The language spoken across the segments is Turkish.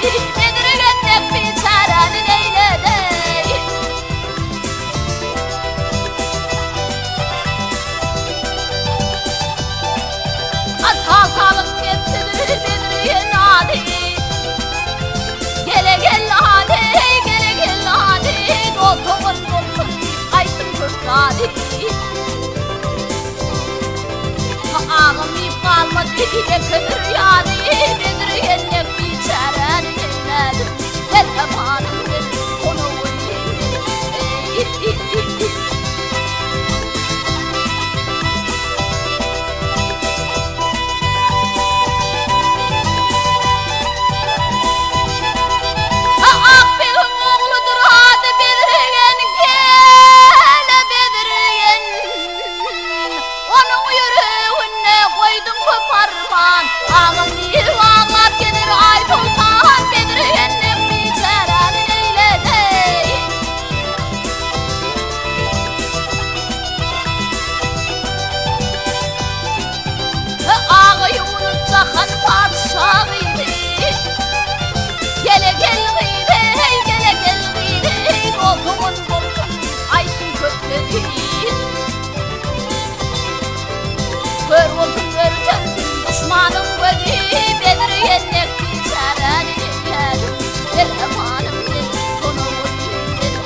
Bedirgennek biçarenin eyledey. Ataltalım gettidir Bedirgen hadi. Gele gel hadi, gele gel hadi. Otomun dolsun, aytın kök hadi. Ağım ip kalmadı, yakınır yani. Bedirgennek biçarenin eyledim. Gel amanım gel, onu oynayın. Akbey'in oğludur hadi Bedirgen gel Bedirgen. Onun yüreğine koydum koparman. Ağam bir ağlar gelir ay bulsan. Bedirgen'le biçarenin eyledey. Ağayı unutacakın padişahıydı. Gele gel gıybe, hey gele gel gıybe. Otumun bulsun, aytın kökleri. Kör olsun görürsün düşmanım beni. Bedirgennek biçarenin eyledim. Gel amanım gel, onu vurayım gel.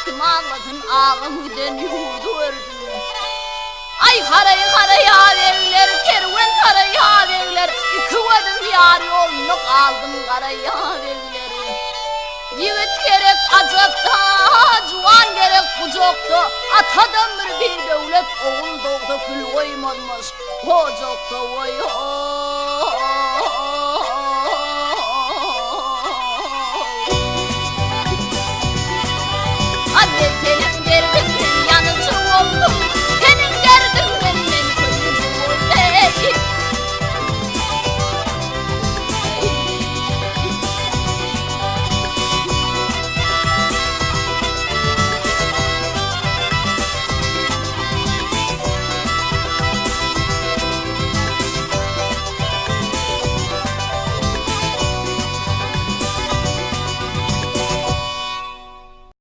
Kim ağlasın ağım giden yurdu ördüm. Ay karayı karaya evler, kervan karaya evler. İki vadım yar yolunu kaldım karaya evleri. Yiğit gerek acakta, cuan gerek kucakta. Atadan bir devlet oğul doğdu kül koymamış. Ocakta vay